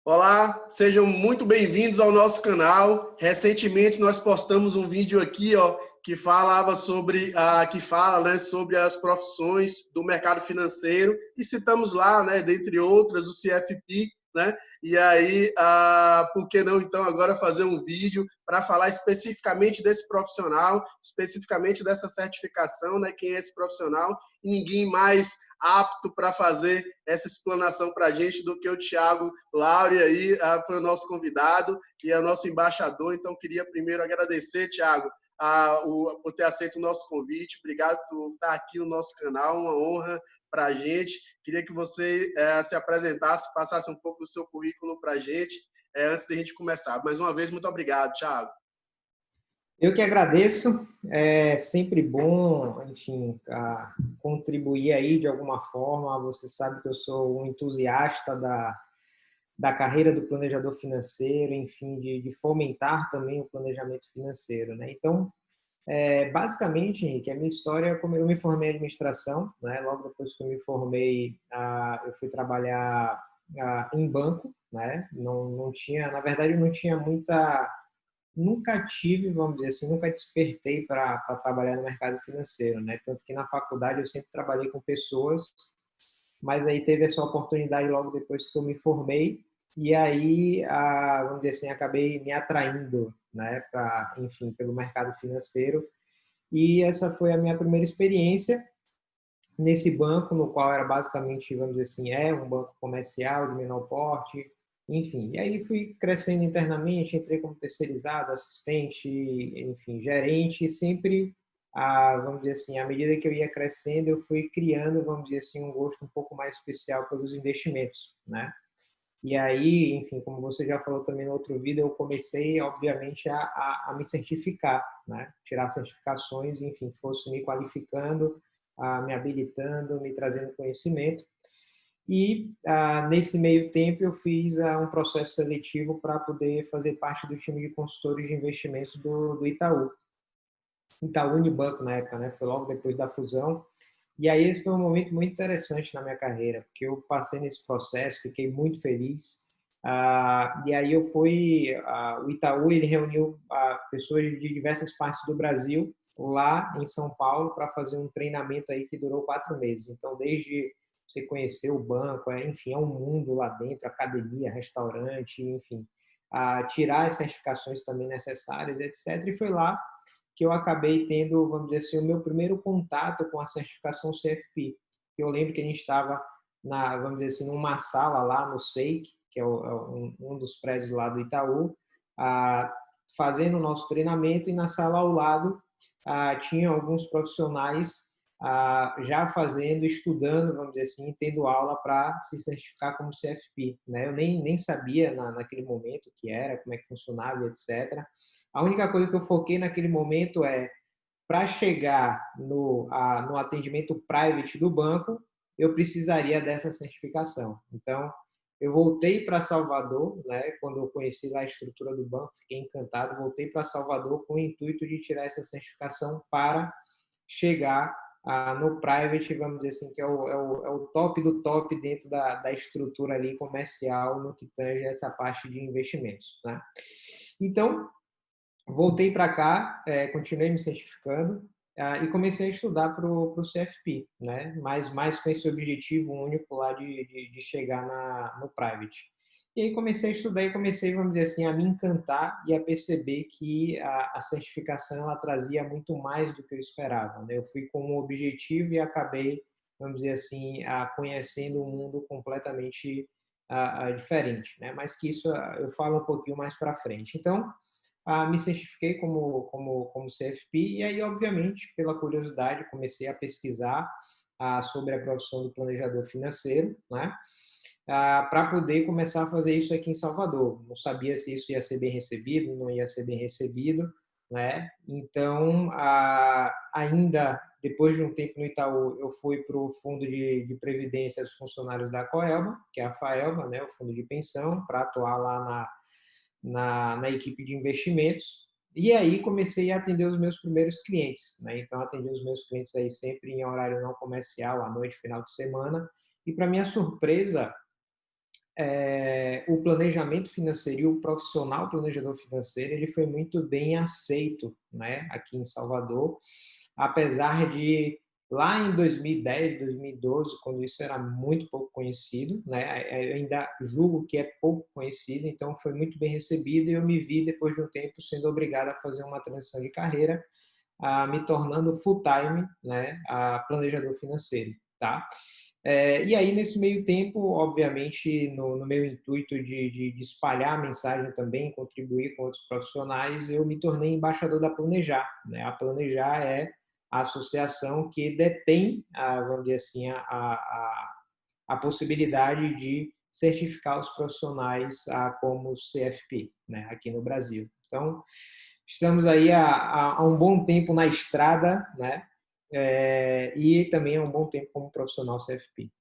Olá, sejam muito bem-vindos ao nosso canal. Recentemente nós postamos um vídeo aqui, que falava sobre as profissões do mercado financeiro e citamos lá, né, dentre outras, o CFP, né? E aí, por que não então agora fazer um vídeo para falar especificamente desse profissional, especificamente dessa certificação, né? Quem é esse profissional? E ninguém mais apto para fazer essa explanação para a gente do que o Thiago Lauri aí, foi o nosso convidado e é o nosso embaixador. Então, queria primeiro agradecer, Thiago, por ter aceito o nosso convite. Obrigado por estar aqui no nosso canal, uma honra para a gente. Queria que você se apresentasse, passasse um pouco do seu currículo para a gente, antes de a gente começar. Mais uma vez, muito obrigado, Thiago. Eu que agradeço, é sempre bom, enfim, contribuir aí de alguma forma. Você sabe que eu sou um entusiasta da carreira do planejador financeiro, enfim, de fomentar também o planejamento financeiro, né? Então, basicamente, Henrique, a minha história, como eu me formei em administração, né? Logo depois que eu me formei, eu fui trabalhar em banco, né? Não tinha, na verdade, eu não tinha muita. Nunca tive, vamos dizer assim, nunca despertei para trabalhar no mercado financeiro, né? Tanto que na faculdade eu sempre trabalhei com pessoas, mas aí teve essa oportunidade logo depois que eu me formei, e aí, vamos dizer assim, acabei me atraindo, né, para, enfim, pelo mercado financeiro, e essa foi a minha primeira experiência nesse banco, no qual era basicamente, vamos dizer assim, um banco comercial de menor porte, enfim. E aí fui crescendo internamente, entrei como terceirizado, assistente, enfim, gerente, sempre, vamos dizer assim, à medida que eu ia crescendo, eu fui criando, vamos dizer assim, um gosto um pouco mais especial pelos investimentos, né? E aí, enfim, como você já falou também no outro vídeo, eu comecei, obviamente, a me certificar, né? Tirar certificações, enfim, que fosse me qualificando, me habilitando, me trazendo conhecimento. E nesse meio tempo eu fiz um processo seletivo para poder fazer parte do time de consultores de investimentos do Itaú. Itaú Unibanco na época, né? Foi logo depois da fusão. E aí esse foi um momento muito interessante na minha carreira, porque eu passei nesse processo, fiquei muito feliz. E aí eu fui, o Itaú ele reuniu pessoas de diversas partes do Brasil lá em São Paulo para fazer um treinamento aí que durou 4 meses. Então desde você conhecer o banco, enfim, é um mundo lá dentro, academia, restaurante, enfim, tirar as certificações também necessárias, etc. E foi lá que eu acabei tendo, vamos dizer assim, o meu primeiro contato com a certificação CFP. Eu lembro que a gente estava, vamos dizer assim, numa sala lá no SEIC, que é um dos prédios lá do Itaú, fazendo o nosso treinamento, e na sala ao lado tinha alguns profissionais já fazendo, estudando, vamos dizer assim, tendo aula para se certificar como CFP, né? Eu nem sabia naquele momento o que era, como é que funcionava, etc. A única coisa que eu foquei naquele momento para chegar no atendimento private do banco, eu precisaria dessa certificação. Então, eu voltei para Salvador, né, quando eu conheci lá a estrutura do banco, fiquei encantado, voltei para Salvador com o intuito de tirar essa certificação para chegar no private, vamos dizer assim, que é o top do top dentro da estrutura ali comercial no que tange essa parte de investimentos, né? Então, voltei para cá, continuei me certificando e comecei a estudar para o CFP, né? Mais com esse objetivo único lá de chegar no private. E aí comecei a estudar e comecei, vamos dizer assim, a me encantar e a perceber que a certificação ela trazia muito mais do que eu esperava, né? Eu fui com um objetivo e acabei, vamos dizer assim, conhecendo um mundo completamente diferente, né? Mas que isso eu falo um pouquinho mais para frente. Então, me certifiquei como CFP e aí, obviamente, pela curiosidade, comecei a pesquisar sobre a profissão do planejador financeiro, né? Para poder começar a fazer isso aqui em Salvador. Não sabia se isso ia ser bem recebido, não ia ser bem recebido, né? Então, ainda depois de um tempo no Itaú, eu fui para o Fundo de Previdência dos Funcionários da Coelba, que é a FAELBA, né? O fundo de pensão, para atuar lá na equipe de investimentos. E aí comecei a atender os meus primeiros clientes, né? Então atendi os meus clientes aí sempre em horário não comercial, à noite, final de semana. E para minha surpresa, o planejamento financeiro e o profissional planejador financeiro, ele foi muito bem aceito, né, aqui em Salvador, apesar de lá em 2010, 2012, quando isso era muito pouco conhecido, né, eu ainda julgo que é pouco conhecido, então foi muito bem recebido e eu me vi, depois de um tempo, sendo obrigado a fazer uma transição de carreira, me tornando full-time, né, planejador financeiro, tá? E aí, nesse meio tempo, obviamente, no meu intuito de espalhar a mensagem também, contribuir com outros profissionais, eu me tornei embaixador da Planejar, né? A Planejar é a associação que detém, vamos dizer assim, a possibilidade de certificar os profissionais como CFP, né, aqui no Brasil. Então, estamos aí há um bom tempo na estrada, né? E também há um bom tempo como profissional CFP.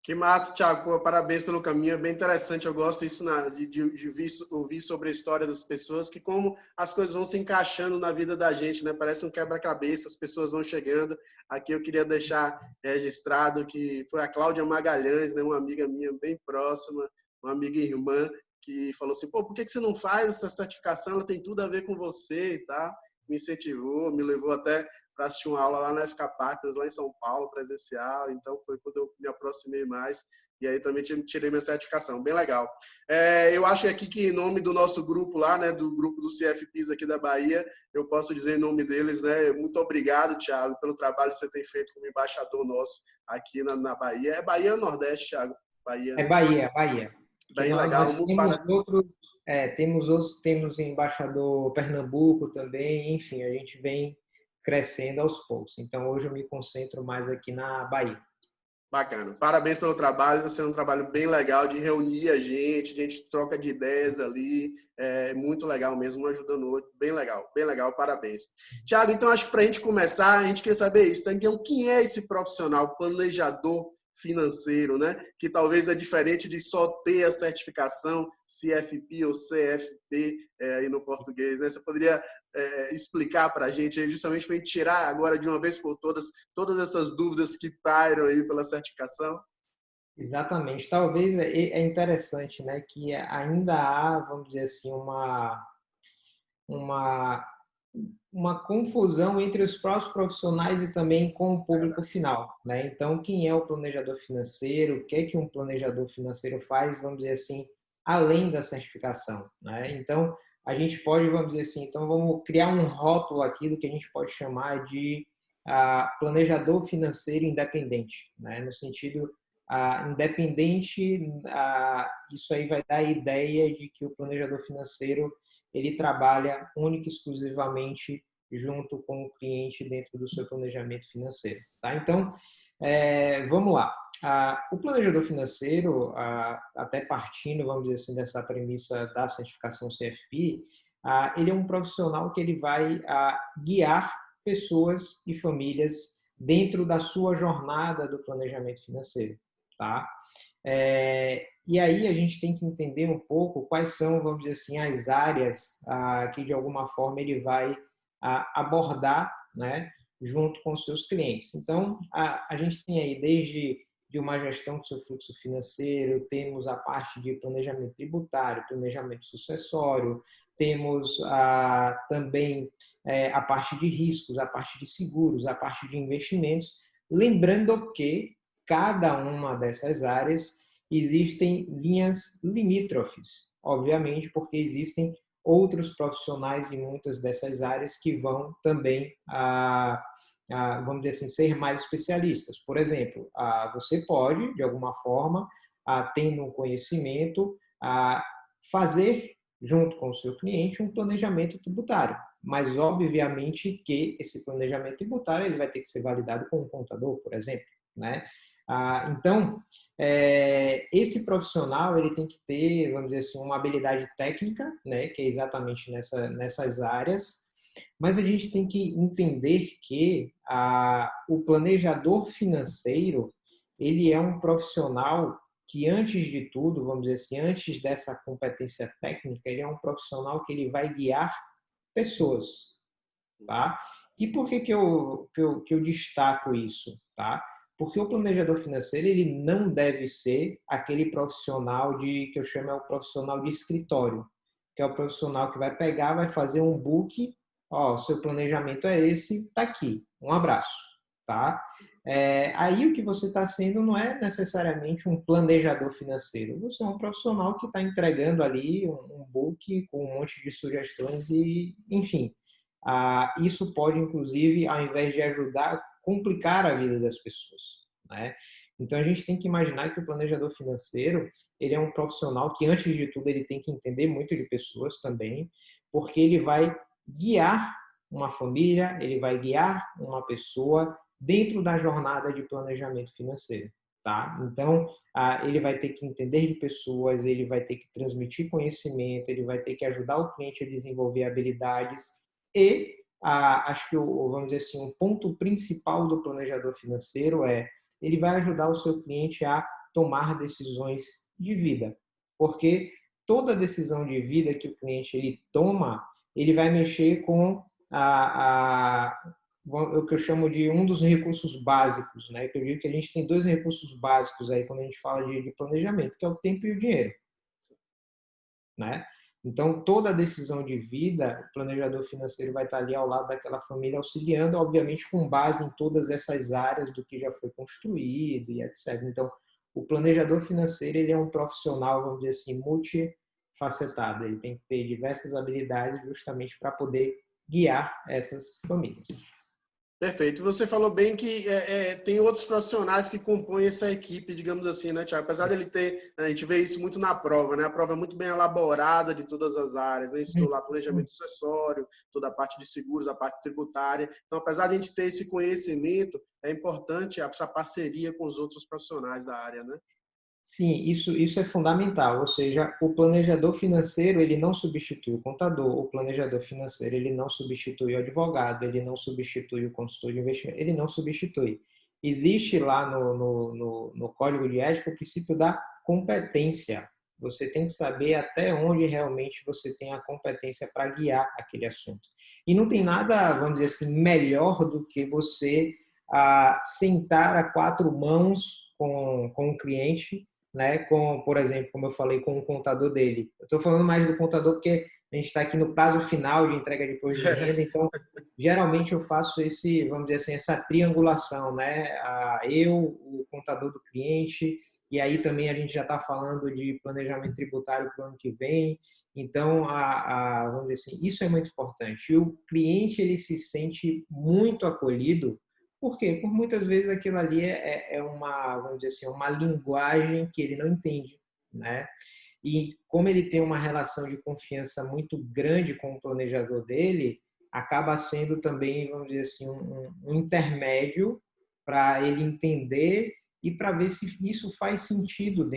Que massa, Thiago. Pô, parabéns pelo caminho. É bem interessante. Eu gosto disso ouvir sobre a história das pessoas, que como as coisas vão se encaixando na vida da gente, né? Parece um quebra-cabeça, as pessoas vão chegando. Aqui eu queria deixar registrado que foi a Cláudia Magalhães, né? Uma amiga minha bem próxima, uma amiga irmã, que falou assim, pô, por que você não faz essa certificação? Ela tem tudo a ver com você e tal. Me incentivou, me levou até para assistir uma aula lá na FK Partners, lá em São Paulo, presencial. Então, foi quando eu me aproximei mais. E aí também tirei minha certificação. Bem legal. Eu acho aqui que em nome do nosso grupo lá, né, do grupo do CFPs aqui da Bahia, eu posso dizer em nome deles, né, muito obrigado, Thiago, pelo trabalho que você tem feito como embaixador nosso aqui na Bahia. É Bahia ou Nordeste, Thiago? Bahia, É né? Bahia, Bahia. Que Bem legal. nós temos embaixador Pernambuco também, enfim, a gente vem crescendo aos poucos. Então, hoje eu me concentro mais aqui na Bahia. Bacana. Parabéns pelo trabalho. Está sendo um trabalho bem legal de reunir a gente troca de ideias ali. É muito legal mesmo, um ajudando o outro. Bem legal, parabéns. Tiago, então acho que para a gente começar, a gente quer saber isso. Tá? Então, quem é esse profissional planejador financeiro, né? Que talvez é diferente de só ter a certificação CFP ou CFP aí no português, né? Você poderia explicar para a gente, justamente para a gente tirar agora de uma vez por todas essas dúvidas que pairam aí pela certificação? Exatamente. Talvez é interessante, né, que ainda há, vamos dizer assim, uma, uma confusão entre os próprios profissionais e também com o público Verdade. final, né? Então, quem é o planejador financeiro? O que é que um planejador financeiro faz, vamos dizer assim, além da certificação, né? Então, a gente pode, vamos dizer assim, então vamos criar um rótulo aqui do que a gente pode chamar de planejador financeiro independente, né? No sentido independente, isso aí vai dar a ideia de que o planejador financeiro ele trabalha única e exclusivamente junto com o cliente dentro do seu planejamento financeiro. Tá? Então, vamos lá. O planejador financeiro, até partindo, vamos dizer assim, dessa premissa da certificação CFP, ele é um profissional que ele vai guiar pessoas e famílias dentro da sua jornada do planejamento financeiro. Tá? E aí a gente tem que entender um pouco quais são, vamos dizer assim, as áreas que de alguma forma ele vai abordar, né, junto com os seus clientes. Então, a gente tem aí desde de uma gestão do seu fluxo financeiro, temos a parte de planejamento tributário, planejamento sucessório, temos também a parte de riscos, a parte de seguros, a parte de investimentos, lembrando que cada uma dessas áreas existem linhas limítrofes, obviamente, porque existem outros profissionais em muitas dessas áreas que vão também, vamos dizer assim, ser mais especialistas. Por exemplo, você pode, de alguma forma, tendo um conhecimento, fazer, junto com o seu cliente, um planejamento tributário. Mas, obviamente, que esse planejamento tributário ele vai ter que ser validado com um contador, por exemplo, né? Então, esse profissional ele tem que ter, vamos dizer assim, uma habilidade técnica, né, que é exatamente nessas áreas, mas a gente tem que entender que o planejador financeiro ele é um profissional que, antes de tudo, vamos dizer assim, antes dessa competência técnica, ele é um profissional que ele vai guiar pessoas, tá? E por que eu destaco isso, tá? Porque o planejador financeiro, ele não deve ser aquele profissional que eu chamo o profissional de escritório, que é o profissional que vai pegar, vai fazer um book, ó, o seu planejamento é esse, tá aqui, um abraço, tá? Aí o que você está sendo não é necessariamente um planejador financeiro, você é um profissional que está entregando ali um book com um monte de sugestões e, enfim, isso pode, inclusive, ao invés de ajudar, complicar a vida das pessoas, né? Então, a gente tem que imaginar que o planejador financeiro, ele é um profissional que, antes de tudo, ele tem que entender muito de pessoas também, porque ele vai guiar uma família, ele vai guiar uma pessoa dentro da jornada de planejamento financeiro, tá? Então, ele vai ter que entender de pessoas, ele vai ter que transmitir conhecimento, ele vai ter que ajudar o cliente a desenvolver habilidades e acho que, vamos dizer assim, um ponto principal do planejador financeiro ele vai ajudar o seu cliente a tomar decisões de vida, porque toda decisão de vida que o cliente ele toma, ele vai mexer com o que eu chamo de um dos recursos básicos, né? Que eu digo que a gente tem dois recursos básicos aí quando a gente fala de planejamento, que é o tempo e o dinheiro, né? Então, toda decisão de vida, o planejador financeiro vai estar ali ao lado daquela família, auxiliando, obviamente, com base em todas essas áreas do que já foi construído e etc. Então, o planejador financeiro, ele é um profissional, vamos dizer assim, multifacetado. Ele tem que ter diversas habilidades justamente para poder guiar essas famílias. Perfeito. Você falou bem que tem outros profissionais que compõem essa equipe, digamos assim, né, Thiago? Apesar dele ter, a gente vê isso muito na prova, né? A prova é muito bem elaborada de todas as áreas, né? Estudou lá planejamento sucessório, toda a parte de seguros, a parte tributária. Então, apesar de a gente ter esse conhecimento, é importante essa parceria com os outros profissionais da área, né? Sim, isso é fundamental, ou seja, o planejador financeiro, ele não substitui o contador, o planejador financeiro, ele não substitui o advogado, ele não substitui o consultor de investimento, ele não substitui. Existe lá no Código de Ética o princípio da competência. Você tem que saber até onde realmente você tem a competência para guiar aquele assunto. E não tem nada, vamos dizer assim, melhor do que você sentar a quatro mãos com o cliente, né, por exemplo, como eu falei, com o contador dele. Eu estou falando mais do contador porque a gente está aqui no prazo final de entrega de imposto de renda, então, geralmente eu faço vamos dizer assim, essa triangulação, né? O contador do cliente, e aí também a gente já está falando de planejamento tributário para o ano que vem. Então, vamos dizer assim, isso é muito importante. E o cliente, ele se sente muito acolhido. Por quê? Por muitas vezes aquilo ali é uma, vamos dizer assim, uma linguagem que ele não entende, né? E como ele tem uma relação de confiança muito grande com o planejador dele, acaba sendo também, vamos dizer assim, um intermédio para ele entender e para ver se isso faz sentido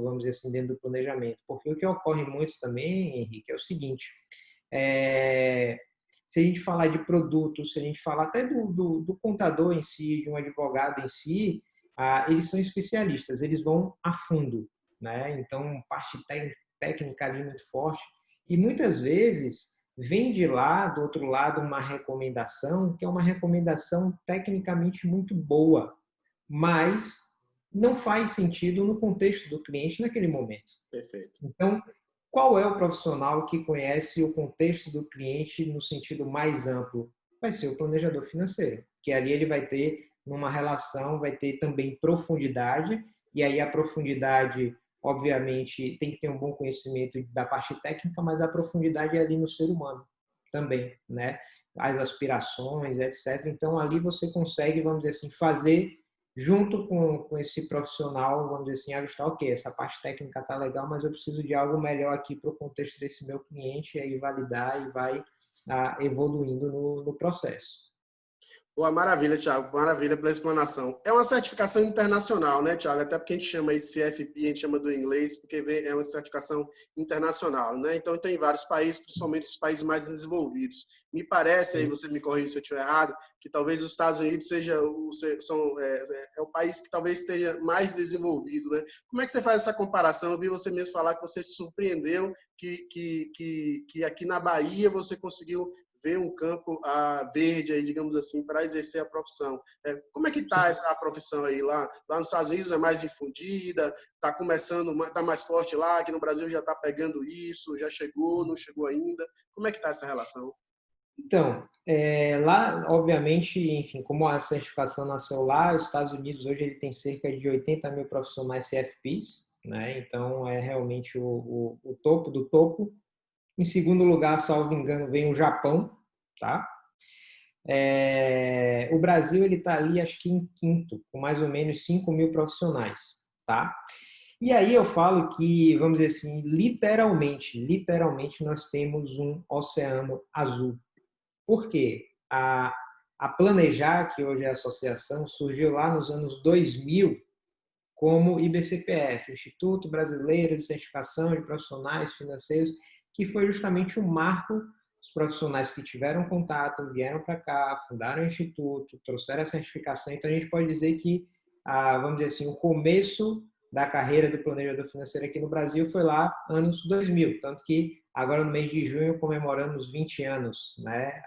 vamos dizer assim, dentro do planejamento. Porque o que ocorre muito também, Henrique, é o seguinte, se a gente falar de produtos, se a gente falar até do contador em si, de um advogado em si, eles são especialistas, eles vão a fundo, né? Então, parte técnica ali muito forte. E muitas vezes vem de lá, do outro lado, uma recomendação, que é uma recomendação tecnicamente muito boa, mas não faz sentido no contexto do cliente naquele momento. Perfeito. Então, qual é o profissional que conhece o contexto do cliente no sentido mais amplo? Vai ser o planejador financeiro, que ali ele vai ter, numa relação, vai ter também profundidade, e aí a profundidade, obviamente, tem que ter um bom conhecimento da parte técnica, mas a profundidade é ali no ser humano também, né? As aspirações, etc. Então, ali você consegue, vamos dizer assim, fazer junto com esse profissional, vamos dizer assim, ajustar, ok, essa parte técnica está legal, mas eu preciso de algo melhor aqui para o contexto desse meu cliente, e aí validar e vai evoluindo no processo. Boa, maravilha, Thiago. Maravilha pela explanação. É uma certificação internacional, né, Thiago? Até porque a gente chama aí de CFP, a gente chama do inglês, porque é uma certificação internacional, né? Então, tem vários países, principalmente os países mais desenvolvidos. Me parece, aí você me corrige se eu estiver errado, que talvez os Estados Unidos seja o país que talvez esteja mais desenvolvido, né? Como é que você faz essa comparação? Eu vi você mesmo falar que você se surpreendeu que aqui na Bahia você conseguiu ver um campo verde, aí, digamos assim, para exercer a profissão. Como é que está essa profissão aí lá? Lá nos Estados Unidos é mais difundida, está começando, está mais forte lá, aqui no Brasil já está pegando isso, já chegou, não chegou ainda. Como é que está essa relação? Então, lá, obviamente, enfim, como a certificação nasceu lá, os Estados Unidos hoje ele tem cerca de 80 mil profissionais CFPs, né? Então, é realmente o topo do topo. Em segundo lugar, salvo engano, vem o Japão, tá? O Brasil ele está ali, acho que em quinto, com mais ou menos 5 mil profissionais, tá? E aí eu falo que, vamos dizer assim, literalmente nós temos um oceano azul. Por quê? A Planejar, que hoje é a associação, surgiu lá nos anos 2000 como IBCPF, Instituto Brasileiro de Certificação de Profissionais Financeiros, que foi justamente o marco dos profissionais que tiveram contato, vieram para cá, fundaram o Instituto, trouxeram a certificação. Então, a gente pode dizer que, vamos dizer assim, o começo da carreira do planejador financeiro aqui no Brasil foi lá anos 2000, tanto que agora no mês de junho comemoramos 20 anos, né,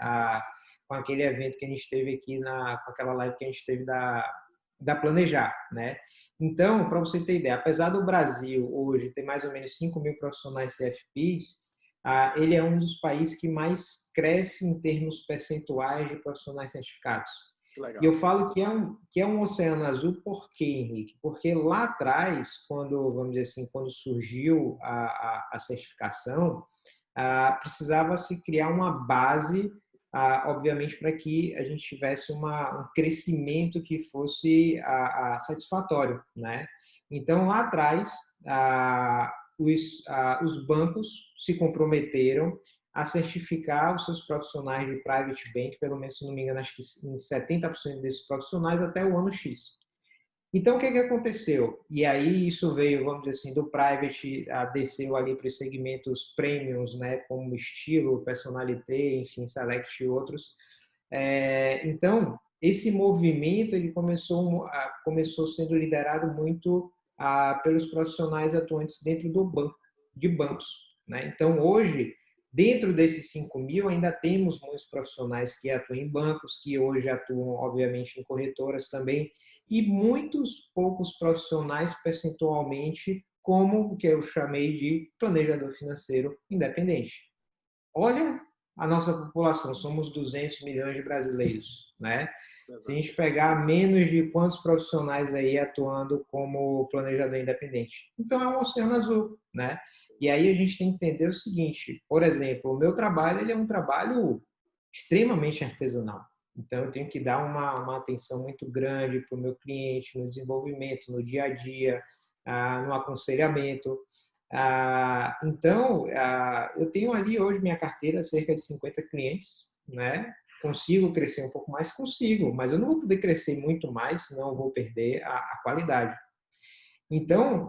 com aquele evento que a gente teve aqui, com aquela live que a gente teve da Planejar, né? Então, para você ter ideia, apesar do Brasil hoje ter mais ou menos 5 mil profissionais CFPs, ele é um dos países que mais cresce em termos percentuais de profissionais certificados. Que E eu legal. falo que é um oceano azul por quê, Henrique? Porque lá atrás, quando, vamos dizer assim, quando surgiu a certificação, precisava se criar uma base, obviamente, para que a gente tivesse um crescimento que fosse satisfatório, né? Então, lá atrás, os bancos se comprometeram a certificar os seus profissionais de private bank, pelo menos, se não me engano, acho que em 70% desses profissionais até o ano X. Então, o que aconteceu? E aí isso veio, vamos dizer assim, do private, desceu ali para os segmentos premiums, né, como estilo, personalité, enfim, select e outros. Então, esse movimento ele começou sendo liderado muito pelos profissionais atuantes dentro do banco, de bancos, né? Então, hoje, dentro desses 5 mil, ainda temos muitos profissionais que atuam em bancos, que hoje atuam, obviamente, em corretoras também, e muitos poucos profissionais percentualmente como o que eu chamei de planejador financeiro independente. Olha a nossa população, somos 200 milhões de brasileiros, né? Se a gente pegar menos de quantos profissionais aí atuando como planejador independente. Então é um oceano azul, né? E aí a gente tem que entender o seguinte, por exemplo, o meu trabalho ele é um trabalho extremamente artesanal. Então, eu tenho que dar uma atenção muito grande para o meu cliente, no desenvolvimento, no dia a dia, no aconselhamento. Então, eu tenho ali hoje minha carteira cerca de 50 clientes, né? Consigo crescer um pouco mais? Consigo, mas eu não vou poder crescer muito mais, senão eu vou perder a qualidade. Então,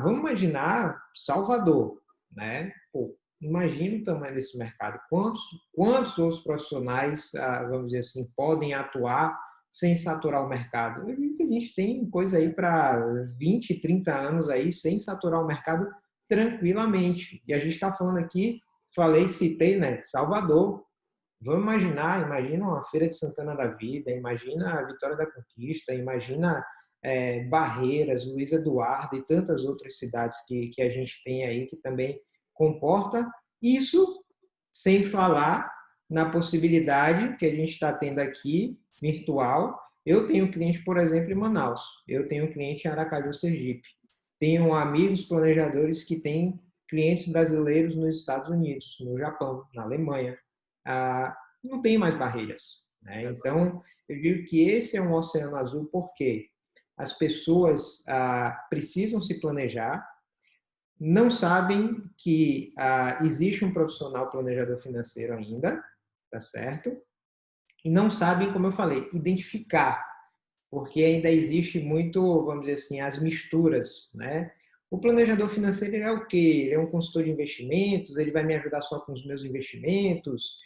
vamos imaginar Salvador, né? Pô, imagina o tamanho desse mercado. Quantos outros profissionais, vamos dizer assim, podem atuar sem saturar o mercado? A gente tem coisa aí para 20, 30 anos aí sem saturar o mercado tranquilamente. E a gente está falando aqui, citei, né? Salvador. Vamos imagina uma Feira de Santana da Vida, imagina a Vitória da Conquista, imagina Barreiras, Luiz Eduardo e tantas outras cidades que a gente tem aí que também comporta isso, sem falar na possibilidade que a gente está tendo aqui, virtual. Eu tenho cliente, por exemplo, em Manaus, eu tenho cliente em Aracaju, Sergipe, tenho amigos planejadores que têm clientes brasileiros nos Estados Unidos, no Japão, na Alemanha. Não tem mais barreiras, né? Exato. Então, eu digo que esse é um oceano azul porque as pessoas precisam se planejar, não sabem que existe um profissional planejador financeiro ainda, tá certo? E não sabem, como eu falei, identificar, porque ainda existe muito, vamos dizer assim, as misturas, né? O planejador financeiro é o quê? Ele é um consultor de investimentos, ele vai me ajudar só com os meus investimentos,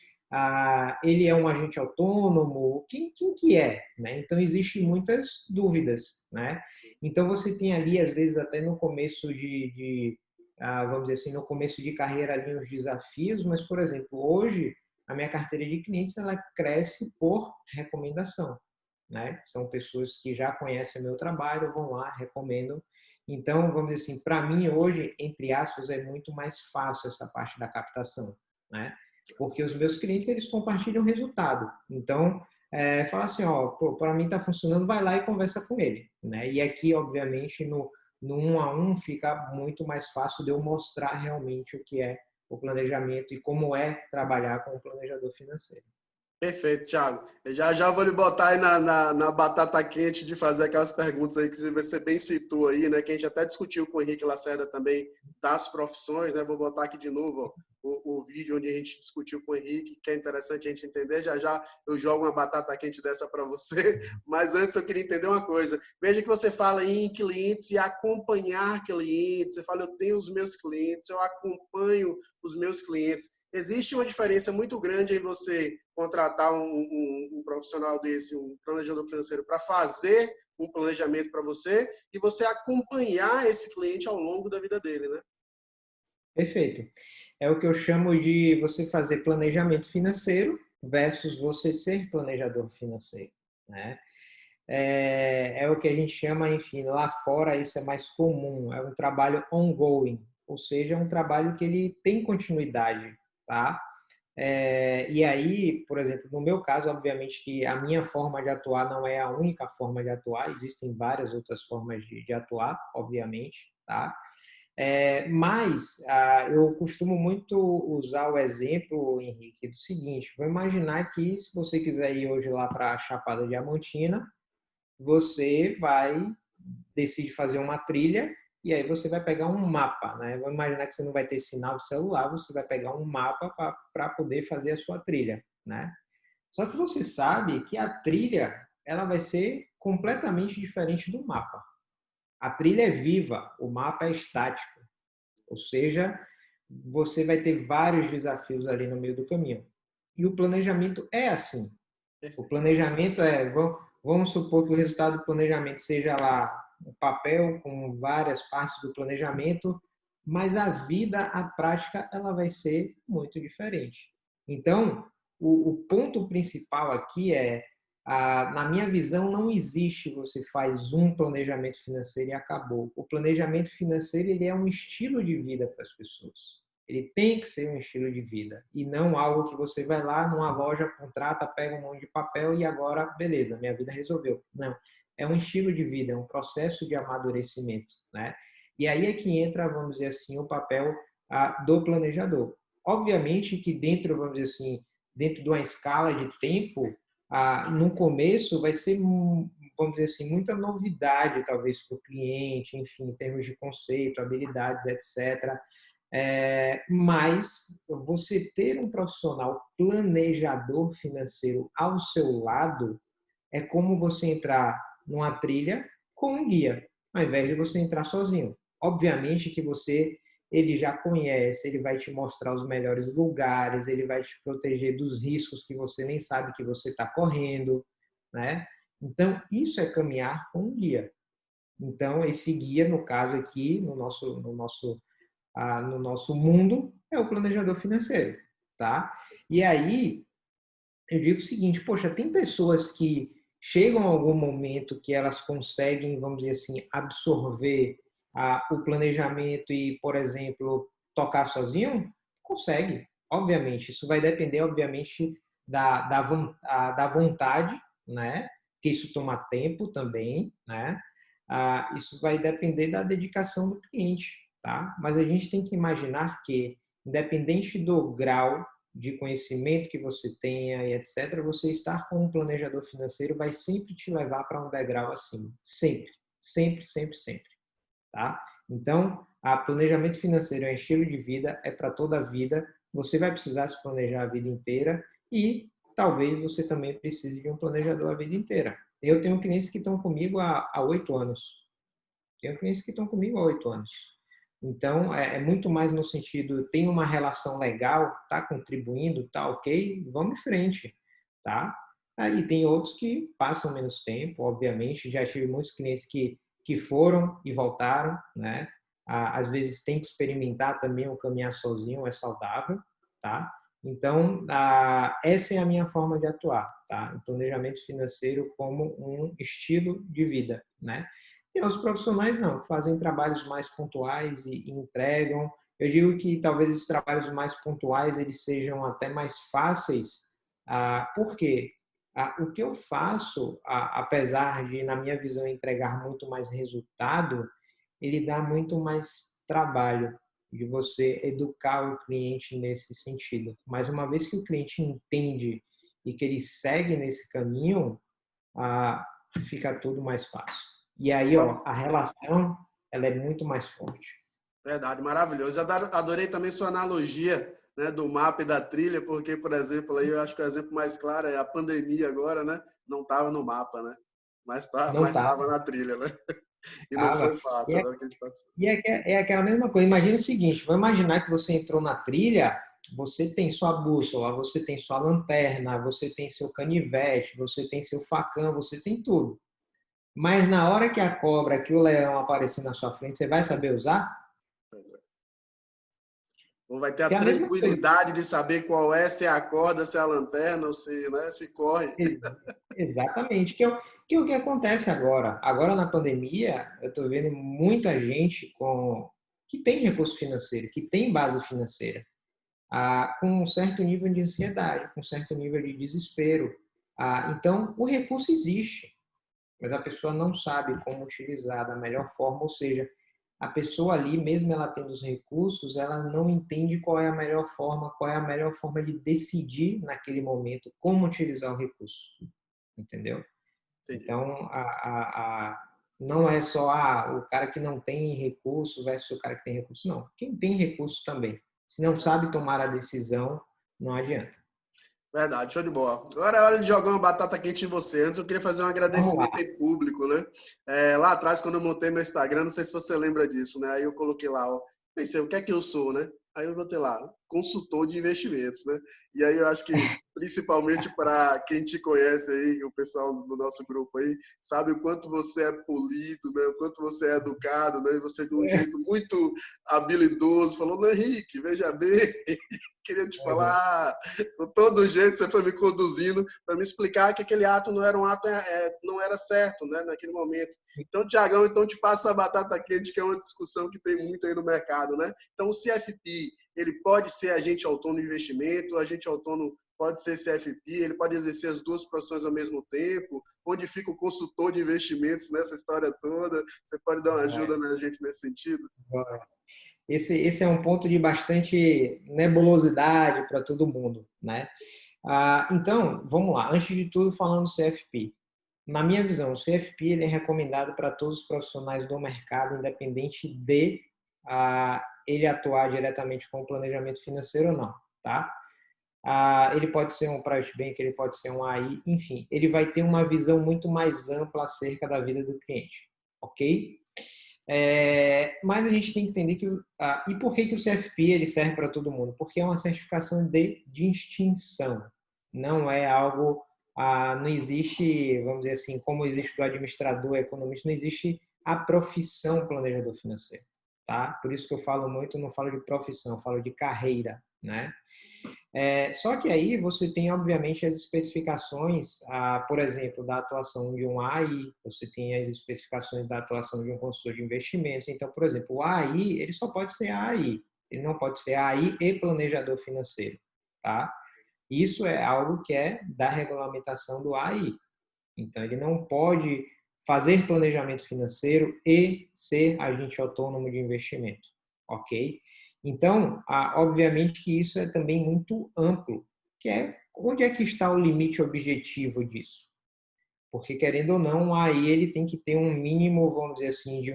ele é um agente autônomo, quem que é? Né? Então, existem muitas dúvidas, né? Então, você tem ali, às vezes, até no começo vamos dizer assim, no começo de carreira ali, os desafios, mas, por exemplo, hoje, a minha carteira de clientes ela cresce por recomendação, né? São pessoas que já conhecem o meu trabalho, vão lá, recomendam. Então, vamos dizer assim, para mim hoje, entre aspas, é muito mais fácil essa parte da captação, né? Porque os meus clientes, eles compartilham o resultado. Então, fala assim, ó, para mim está funcionando, vai lá e conversa com ele, né? E aqui, obviamente, no um a um fica muito mais fácil de eu mostrar realmente o que é o planejamento e como é trabalhar com o planejador financeiro. Perfeito, Thiago. Eu já vou lhe botar aí na batata quente de fazer aquelas perguntas aí que você bem citou aí, né? Que a gente até discutiu com o Henrique Lacerda também das profissões, né? Vou botar aqui de novo, ó, o vídeo onde a gente discutiu com o Henrique, que é interessante a gente entender. Já eu jogo uma batata quente dessa para você. Mas antes eu queria entender uma coisa. Veja que você fala em clientes e acompanhar clientes. Você fala, eu tenho os meus clientes, eu acompanho os meus clientes. Existe uma diferença muito grande em você contratar um profissional desse, um planejador financeiro, para fazer um planejamento para você e você acompanhar esse cliente ao longo da vida dele, né? Perfeito. É o que eu chamo de você fazer planejamento financeiro versus você ser planejador financeiro, né? É o que a gente chama, enfim, lá fora isso é mais comum, é um trabalho ongoing, ou seja, é um trabalho que ele tem continuidade, tá? E aí, por exemplo, no meu caso, obviamente que a minha forma de atuar não é a única forma de atuar, existem várias outras formas de atuar, obviamente, tá? Mas eu costumo muito usar o exemplo, Henrique, do seguinte: vou imaginar que se você quiser ir hoje lá para a Chapada Diamantina, você vai decide fazer uma trilha e aí você vai pegar um mapa, né? Vamos imaginar que você não vai ter sinal de celular, você vai pegar um mapa para poder fazer a sua trilha, né? Só que você sabe que a trilha ela vai ser completamente diferente do mapa. A trilha é viva, o mapa é estático, ou seja, você vai ter vários desafios ali no meio do caminho. E o planejamento é assim. O planejamento vamos supor que o resultado do planejamento seja lá um papel com várias partes do planejamento, mas a vida, a prática, ela vai ser muito diferente. Então, o ponto principal aqui na minha visão, não existe você faz um planejamento financeiro e acabou. O planejamento financeiro ele é um estilo de vida para as pessoas. Ele tem que ser um estilo de vida e não algo que você vai lá numa loja, contrata, pega um monte de papel e agora, beleza, minha vida resolveu. Não. É um estilo de vida, é um processo de amadurecimento, né? E aí é que entra, vamos dizer assim, o papel do planejador. Obviamente que dentro, vamos dizer assim, dentro de uma escala de tempo, no começo vai ser, vamos dizer assim, muita novidade, talvez, para o cliente, enfim, em termos de conceito, habilidades, etc. Mas você ter um profissional planejador financeiro ao seu lado é como você entrar numa trilha com um guia, ao invés de você entrar sozinho. Obviamente que ele já conhece, ele vai te mostrar os melhores lugares, ele vai te proteger dos riscos que você nem sabe que você está correndo, né? Então, isso é caminhar com um guia. Então, esse guia, no caso aqui, no nosso mundo, é o planejador financeiro, tá? E aí, eu digo o seguinte, poxa, tem pessoas que chegam a algum momento que elas conseguem, vamos dizer assim, absorver o planejamento e, por exemplo, tocar sozinho? Consegue, obviamente. Isso vai depender, obviamente, da vontade, né? Que isso toma tempo também, né? Isso vai depender da dedicação do cliente, tá? Mas a gente tem que imaginar que, independente do grau de conhecimento que você tenha e etc., você estar com um planejador financeiro vai sempre te levar para um degrau acima. Sempre, sempre, sempre, sempre. Tá? Então, planejamento financeiro é um estilo de vida, é para toda a vida. Você vai precisar se planejar a vida inteira e talvez você também precise de um planejador a vida inteira. Eu tenho clientes que estão comigo há 8 anos. Tenho clientes que estão comigo há 8 anos. Então, é muito mais no sentido, tem uma relação legal, está contribuindo, está ok, vamos em frente, tá? Aí tem outros que passam menos tempo, obviamente, já tive muitos clientes que foram e voltaram, né? Às vezes tem que experimentar também o caminhar sozinho, é saudável, tá? Então, essa é a minha forma de atuar, tá? O planejamento financeiro como um estilo de vida, né? Tem os profissionais não, que fazem trabalhos mais pontuais e entregam. Eu digo que talvez esses trabalhos mais pontuais eles sejam até mais fáceis. Por quê? O que eu faço, apesar de, na minha visão, entregar muito mais resultado, ele dá muito mais trabalho de você educar o cliente nesse sentido. Mas uma vez que o cliente entende e que ele segue nesse caminho, fica tudo mais fácil. E aí, ó, a relação ela é muito mais forte. Verdade, maravilhoso. Eu adorei também sua analogia, né, do mapa e da trilha, porque, por exemplo, aí eu acho que o exemplo mais claro é a pandemia agora, né? Não estava no mapa, né? Não Mas tá, estava na trilha, né? E não tava. foi E fácil, é, né, o que a gente passou. é aquela mesma coisa. Imagina o seguinte, vamos imaginar que você entrou na trilha, você tem sua bússola, você tem sua lanterna, você tem seu canivete, você tem seu facão, você tem tudo. Mas na hora que a cobra, que o leão aparecer na sua frente, você vai saber usar? Ou vai ter a Que é a mesma coisa. tranquilidade de saber qual é, se é a corda, se é a lanterna, ou se, né, se corre. Exatamente, que é o que acontece agora. Agora na pandemia, eu estou vendo muita gente que tem recurso financeiro, que tem base financeira, com um certo nível de ansiedade, com um certo nível de desespero. Então, o recurso existe, mas a pessoa não sabe como utilizar da melhor forma, ou seja, a pessoa ali, mesmo ela tendo os recursos, ela não entende qual é a melhor forma de decidir naquele momento como utilizar o recurso, entendeu? Entendi. Então, não é só o cara que não tem recurso versus o cara que tem recurso, não. Quem tem recurso também. Se não sabe tomar a decisão, não adianta. Verdade, show de bola. Agora é hora de jogar uma batata quente em você. Antes eu queria fazer um Vamos lá. agradecimento em público, né? Lá atrás, quando eu montei meu Instagram, não sei se você lembra disso, né? Aí eu coloquei lá, ó, pensei, o que é que eu sou, né? Aí eu botei lá, consultor de investimentos, né? E aí eu acho que, principalmente para quem te conhece aí, o pessoal do nosso grupo aí, sabe o quanto você é polido, né? O quanto você é educado, né? E você de um jeito muito habilidoso, falou, não, Henrique, veja bem, queria te falar, com todo jeito você foi me conduzindo para me explicar que aquele ato não era um ato, não era certo, né, naquele momento. Então, Tiagão, então te passa a batata quente, que é uma discussão que tem muito aí no mercado, né? Então, o CFP, ele pode ser agente autônomo de investimento, agente autônomo pode ser CFP, ele pode exercer as duas profissões ao mesmo tempo, onde fica o consultor de investimentos nessa história toda, você pode dar uma ajuda na gente nesse sentido? Esse é um ponto de bastante nebulosidade para todo mundo, né? Então, vamos lá. Antes de tudo, falando do CFP. Na minha visão, o CFP ele é recomendado para todos os profissionais do mercado, independente de ele atuar diretamente com o planejamento financeiro ou não, tá? Ele pode ser um private bank, ele pode ser um AI, enfim, ele vai ter uma visão muito mais ampla acerca da vida do cliente, ok? Mas a gente tem que entender que e por que o CFP ele serve para todo mundo? Porque é uma certificação de distinção, não é algo, não existe, vamos dizer assim, como existe o administrador, economista, não existe a profissão planejador financeiro, tá? Por isso que eu falo muito, eu não falo de profissão, eu falo de carreira, né? Só que aí você tem, obviamente, as especificações, por exemplo, da atuação de um AI, você tem as especificações da atuação de um consultor de investimentos. Então, por exemplo, o AI, ele só pode ser AI, ele não pode ser AI e planejador financeiro, tá? Isso é algo que é da regulamentação do AI. Então, ele não pode fazer planejamento financeiro e ser agente autônomo de investimento, ok? Então, obviamente que isso é também muito amplo, que é onde é que está o limite objetivo disso? Porque, querendo ou não, aí ele tem que ter um mínimo, vamos dizer assim, de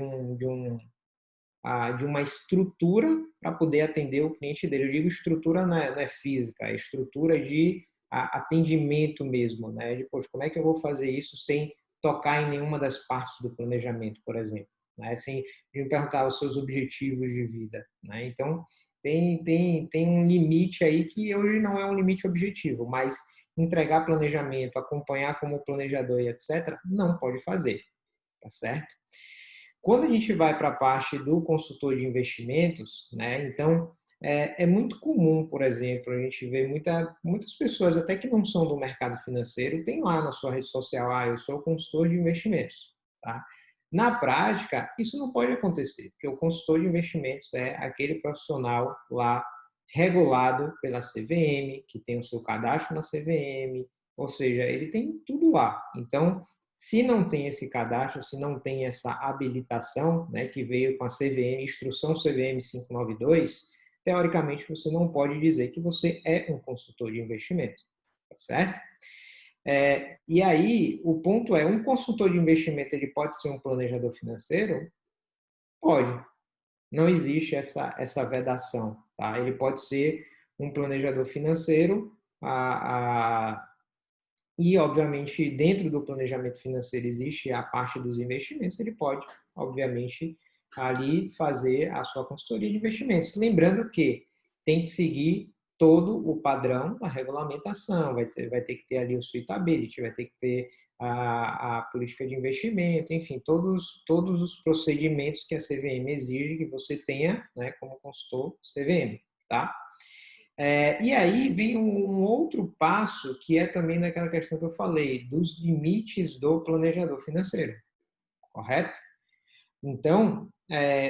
uma estrutura para poder atender o cliente dele. Eu digo estrutura não é física, é estrutura de atendimento mesmo, né? De, poxa, como é que eu vou fazer isso sem tocar em nenhuma das partes do planejamento, por exemplo, né? Sem me perguntar os seus objetivos de vida, né? Então, tem um limite aí que hoje não é um limite objetivo, mas entregar planejamento, acompanhar como planejador e etc., não pode fazer, tá certo? Quando a gente vai para a parte do consultor de investimentos, né, então, É muito comum, por exemplo, a gente vê muitas pessoas, até que não são do mercado financeiro, tem lá na sua rede social, eu sou consultor de investimentos, tá? Na prática, isso não pode acontecer, porque o consultor de investimentos é aquele profissional lá regulado pela CVM, que tem o seu cadastro na CVM, ou seja, ele tem tudo lá. Então, se não tem esse cadastro, se não tem essa habilitação, né, que veio com a CVM, instrução CVM 592, teoricamente você não pode dizer que você é um consultor de investimento, tá certo? E aí, o ponto é, um consultor de investimento ele pode ser um planejador financeiro? Pode. Não existe essa vedação, tá? Ele pode ser um planejador financeiro, e, obviamente, dentro do planejamento financeiro existe a parte dos investimentos, ele pode, obviamente, ali fazer a sua consultoria de investimentos. Lembrando que tem que seguir todo o padrão da regulamentação, vai ter que ter ali o suitability, vai ter que ter a política de investimento, enfim, todos os procedimentos que a CVM exige que você tenha, né, como consultor CVM, tá? E aí vem um outro passo que é também daquela questão que eu falei, dos limites do planejador financeiro, correto? Então,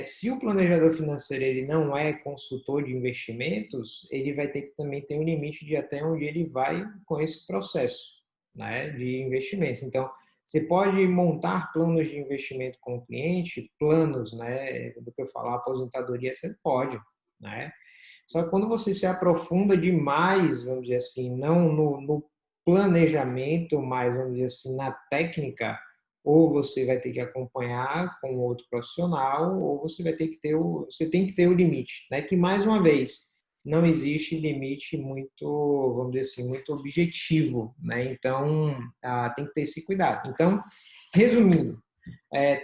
se o planejador financeiro ele não é consultor de investimentos, ele vai ter que também ter um limite de até onde ele vai com esse processo, né, de investimentos. Então, você pode montar planos de investimento com o cliente, planos, né, do que eu falar, aposentadoria, você pode, né? Só que quando você se aprofunda demais, vamos dizer assim, não no planejamento, mas vamos dizer assim, na técnica, ou você vai ter que acompanhar com outro profissional, ou você vai ter que ter você tem que ter o limite, né? Que mais uma vez não existe limite muito, vamos dizer assim, muito objetivo, né? Então tem que ter esse cuidado. Então, resumindo,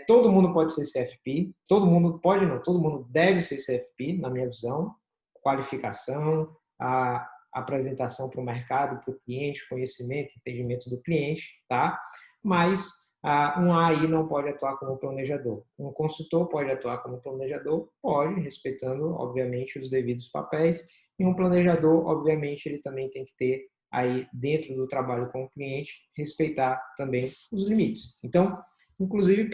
todo mundo pode ser CFP, todo mundo pode não, todo mundo deve ser CFP, na minha visão, qualificação, a apresentação para o mercado, para o cliente, conhecimento, entendimento do cliente, tá? Mas um AI não pode atuar como planejador. Um consultor pode atuar como planejador? Pode, respeitando, obviamente, os devidos papéis. E um planejador, obviamente, ele também tem que ter aí, dentro do trabalho com o cliente, respeitar também os limites. Então, inclusive,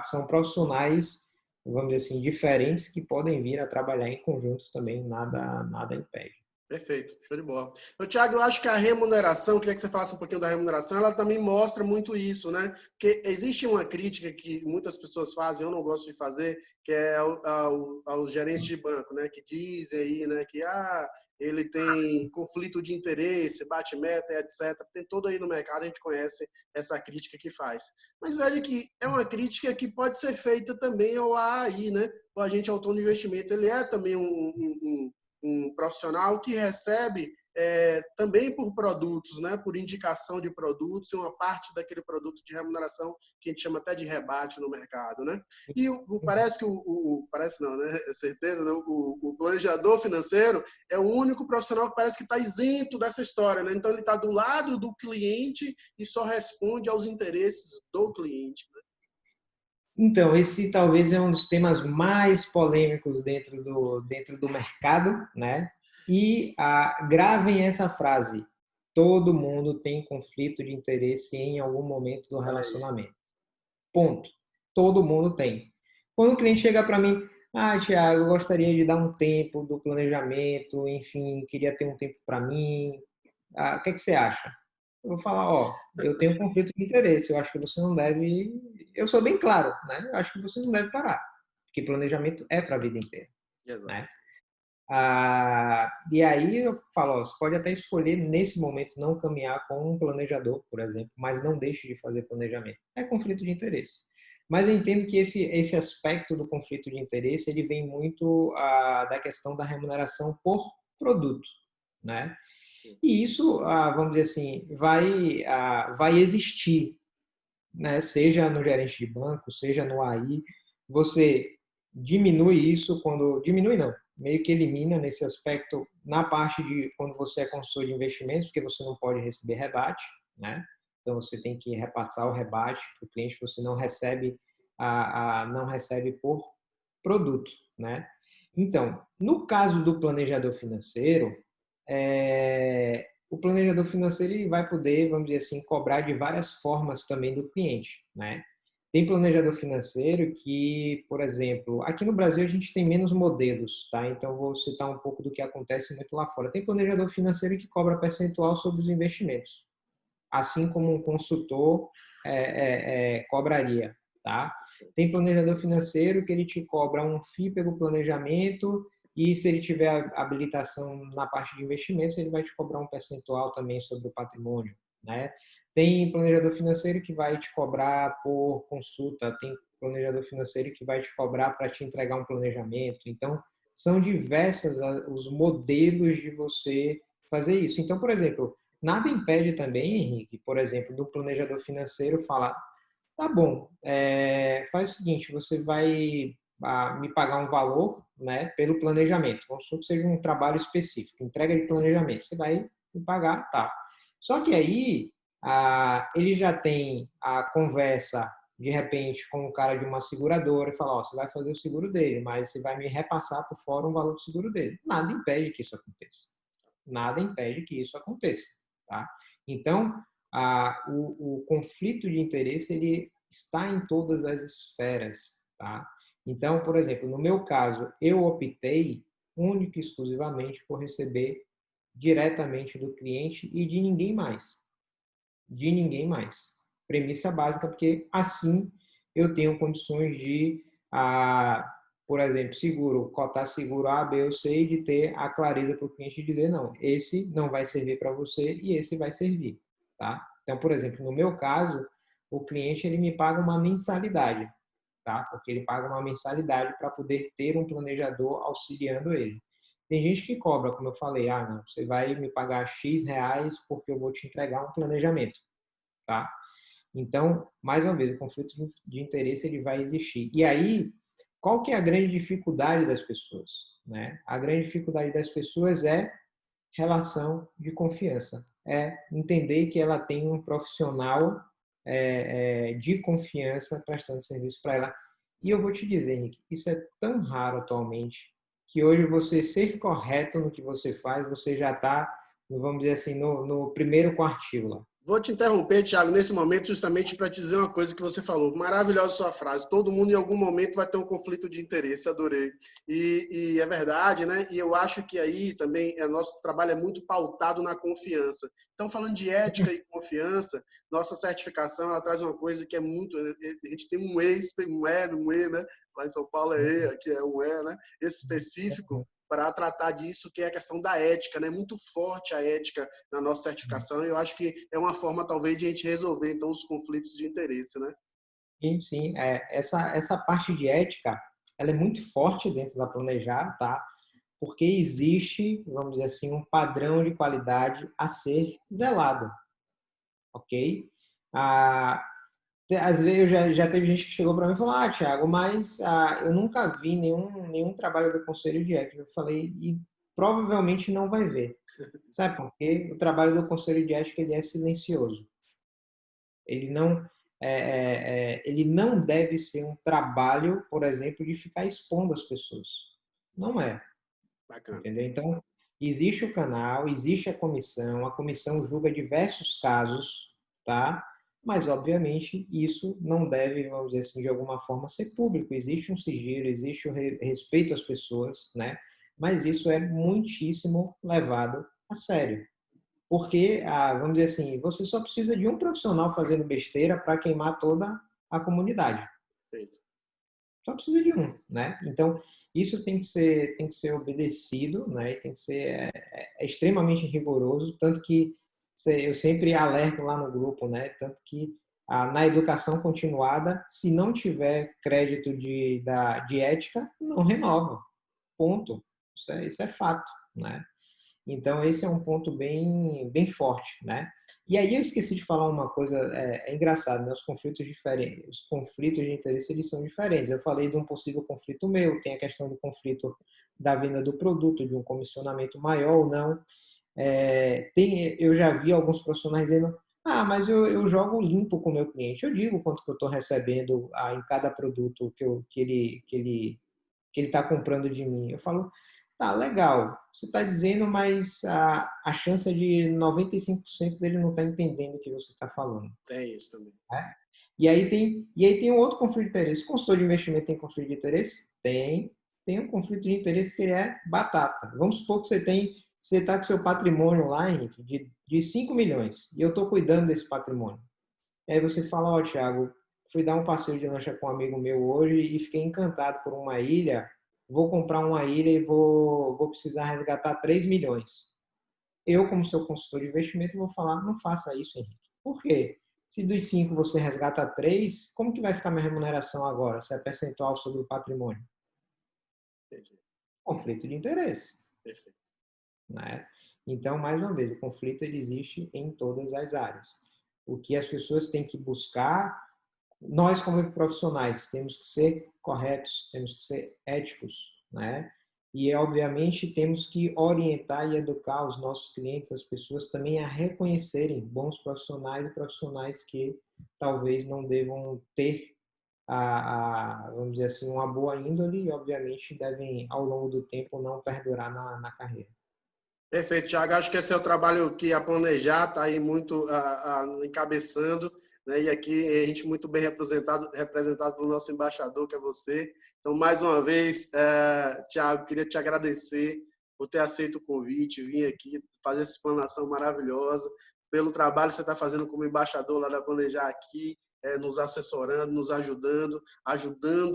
são profissionais, vamos dizer assim, diferentes que podem vir a trabalhar em conjunto também, nada impede. Perfeito, show de bola. Thiago, eu acho que a remuneração, eu queria que você falasse um pouquinho da remuneração, ela também mostra muito isso, né? Porque existe uma crítica que muitas pessoas fazem, eu não gosto de fazer, que é aos gerentes de banco, né? Que dizem aí, né? Que ele tem conflito de interesse, bate meta, etc. Tem todo aí no mercado, a gente conhece essa crítica que faz. Mas veja que é uma crítica que pode ser feita também ao AI, né? O agente autônomo de investimento, ele é também um profissional que recebe também por produtos, né, por indicação de produtos, e uma parte daquele produto de remuneração que a gente chama até de rebate no mercado, né? E parece que parece não, né? É certeza, né? O planejador financeiro é o único profissional que parece que está isento dessa história, né? Então ele está do lado do cliente e só responde aos interesses do cliente, né? Então, esse talvez é um dos temas mais polêmicos dentro do mercado, né? E gravem essa frase: todo mundo tem conflito de interesse em algum momento do Olha aí. relacionamento. Ponto. Todo mundo tem. Quando o cliente chega para mim, Thiago, eu gostaria de dar um tempo do planejamento, enfim, queria ter um tempo para mim. O que você acha? Eu vou falar, eu tenho um conflito de interesse, eu acho que você não deve. Eu sou bem claro, né? Eu acho que você não deve parar, porque planejamento é para a vida inteira, né? Exato. E aí eu falo, você pode até escolher nesse momento não caminhar com um planejador, por exemplo, mas não deixe de fazer planejamento. É conflito de interesse. Mas eu entendo que esse aspecto do conflito de interesse ele vem muito da questão da remuneração por produto, né? E isso, vamos dizer assim, vai existir, né? Seja no gerente de banco, seja no AI, você diminui isso quando diminui não, meio que elimina nesse aspecto na parte de quando você é consultor de investimentos, porque você não pode receber rebate, né? Então você tem que repassar o rebate para o cliente, você não recebe não recebe por produto, né? Então, no caso do planejador financeiro, o planejador financeiro ele vai poder, vamos dizer assim, cobrar de várias formas também do cliente, né? Tem planejador financeiro que, por exemplo, aqui no Brasil a gente tem menos modelos, tá? Então vou citar um pouco do que acontece muito lá fora. Tem planejador financeiro que cobra percentual sobre os investimentos, assim como um consultor cobraria, tá? Tem planejador financeiro que ele te cobra um FII pelo planejamento e se ele tiver habilitação na parte de investimentos, ele vai te cobrar um percentual também sobre o patrimônio, né? Tem planejador financeiro que vai te cobrar por consulta, tem planejador financeiro que vai te cobrar para te entregar um planejamento. Então, são diversos os modelos de você fazer isso. Então, por exemplo, nada impede também, Henrique, por exemplo, do planejador financeiro falar: tá bom, faz o seguinte, você vai me pagar um valor, né, pelo planejamento. Vamos supor que seja um trabalho específico, entrega de planejamento. Você vai me pagar, tá. Só que aí ele já tem a conversa, de repente, com o cara de uma seguradora e fala: ó, você vai fazer o seguro dele, mas você vai me repassar por fora um valor do seguro dele. Nada impede que isso aconteça. Nada impede que isso aconteça, tá? Então, o conflito de interesse ele está em todas as esferas, tá? Então, por exemplo, no meu caso, eu optei única e exclusivamente por receber diretamente do cliente e de ninguém mais. De ninguém mais. Premissa básica, porque assim eu tenho condições de, por exemplo, seguro, cotar seguro A, B ou C e de ter a clareza para o cliente dizer: não, esse não vai servir para você e esse vai servir, tá? Então, por exemplo, no meu caso, o cliente ele me paga uma mensalidade, tá? Porque ele paga uma mensalidade para poder ter um planejador auxiliando ele. Tem gente que cobra, como eu falei: não, você vai me pagar X reais porque eu vou te entregar um planejamento, tá? Então, mais uma vez, o conflito de interesse ele vai existir. E aí, qual que é a grande dificuldade das pessoas, né? A grande dificuldade das pessoas é relação de confiança, é entender que ela tem um profissional de confiança prestando serviço para ela. E eu vou te dizer, Nick, isso é tão raro atualmente que hoje você ser correto no que você faz, você já está, vamos dizer assim, no primeiro quartil lá. Vou te interromper, Thiago, nesse momento, justamente para te dizer uma coisa que você falou. Maravilhosa sua frase. Todo mundo, em algum momento, vai ter um conflito de interesse. Adorei. E é verdade, né? E eu acho que aí também nosso trabalho é muito pautado na confiança. Então, falando de ética e confiança, nossa certificação ela traz uma coisa que é muito. A gente tem um E, né? Lá em São Paulo é E, aqui é um E, né? Esse específico para tratar disso, que é a questão da ética, né? Muito forte a ética na nossa certificação, e eu acho que é uma forma, talvez, de a gente resolver, então, os conflitos de interesse, né? Sim, sim. Essa parte de ética, ela é muito forte dentro da Planejar, tá? Porque existe, vamos dizer assim, um padrão de qualidade a ser zelado, ok? Ah, às vezes já teve gente que chegou para mim e falou: Thiago, mas eu nunca vi nenhum trabalho do Conselho de Ética. Eu falei: e provavelmente não vai ver. Sabe por quê? O trabalho do Conselho de Ética ele é silencioso. Ele não, ele não deve ser um trabalho, por exemplo, de ficar expondo as pessoas. Não é. Bacana. Entendeu? Então, existe o canal, existe a comissão julga diversos casos, tá? Mas, obviamente, isso não deve, vamos dizer assim, de alguma forma ser público. Existe um sigilo, existe o respeito às pessoas, né? Mas isso é muitíssimo levado a sério. Porque, vamos dizer assim, você só precisa de um profissional fazendo besteira para queimar toda a comunidade. Perfeito. Só precisa de um, né? Então, isso tem que ser obedecido, né? E tem que ser extremamente rigoroso, tanto que eu sempre alerto lá no grupo, né? Tanto que na educação continuada, se não tiver crédito de ética, não renova. Ponto. Isso é fato, né? Então, esse é um ponto bem, bem forte, né? E aí eu esqueci de falar uma coisa, engraçado, né? Os conflitos diferentes, os conflitos de interesse, eles são diferentes. Eu falei de um possível conflito meu, tem a questão do conflito da venda do produto, de um comissionamento maior ou não. Eu já vi alguns profissionais dizendo: mas eu jogo limpo com o meu cliente. Eu digo quanto que eu estou recebendo em cada produto que ele que ele está comprando de mim. Eu falo, tá, legal, você está dizendo, mas a chance é de 95% dele não estar entendendo o que você está falando. Tem isso também. Né? E aí tem um outro conflito de interesse. O consultor de investimento tem conflito de interesse? Tem um conflito de interesse que é batata. Vamos supor que você está com seu patrimônio lá, Henrique, de 5 milhões, e eu estou cuidando desse patrimônio. Aí você fala, ó, Thiago, fui dar um passeio de lancha com um amigo meu hoje e fiquei encantado por uma ilha, vou comprar uma ilha e vou precisar resgatar 3 milhões. Eu, como seu consultor de investimento, vou falar, não faça isso, Henrique. Por quê? Se dos 5 você resgata 3, como que vai ficar minha remuneração agora? Se é percentual sobre o patrimônio? Entendi. Conflito de interesse. Perfeito. Né? Então, mais uma vez, o conflito ele existe em todas as áreas. O que as pessoas têm que buscar, nós como profissionais temos que ser corretos, temos que ser éticos, né? E, obviamente, temos que orientar e educar os nossos clientes, as pessoas também a reconhecerem bons profissionais e profissionais que talvez não devam ter, vamos dizer assim, uma boa índole e, obviamente, devem, ao longo do tempo, não perdurar na carreira. Perfeito, Thiago. Acho que esse é o trabalho que a Planejar está aí muito encabeçando, né? E aqui a gente muito bem representado pelo nosso embaixador, que é você. Então, mais uma vez, Thiago, queria te agradecer por ter aceito o convite, vir aqui fazer essa explanação maravilhosa, pelo trabalho que você está fazendo como embaixador lá da Planejar aqui, nos assessorando, nos ajudando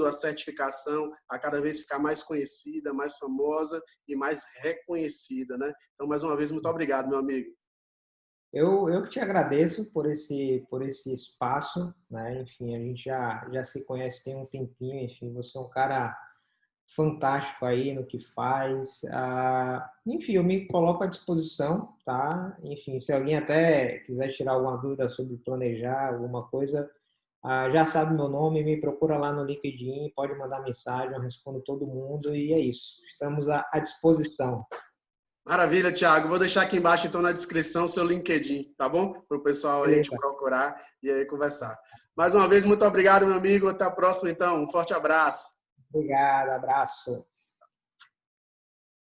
a certificação a cada vez ficar mais conhecida, mais famosa e mais reconhecida, né? Então, mais uma vez, muito obrigado, meu amigo. Eu que te agradeço por esse espaço, né? Enfim, a gente já se conhece tem um tempinho, enfim, você é um cara fantástico aí no que faz. Enfim, eu me coloco à disposição, tá? Enfim, se alguém até quiser tirar alguma dúvida sobre planejar alguma coisa, já sabe meu nome, me procura lá no LinkedIn, pode mandar mensagem, eu respondo todo mundo e é isso. Estamos à disposição. Maravilha, Thiago. Vou deixar aqui embaixo, então, na descrição, o seu LinkedIn, tá bom? Para o pessoal aí te Beleza. procurar e aí conversar. Mais uma vez, muito obrigado, meu amigo. Até a próxima, então. Um forte abraço. Obrigado, abraço.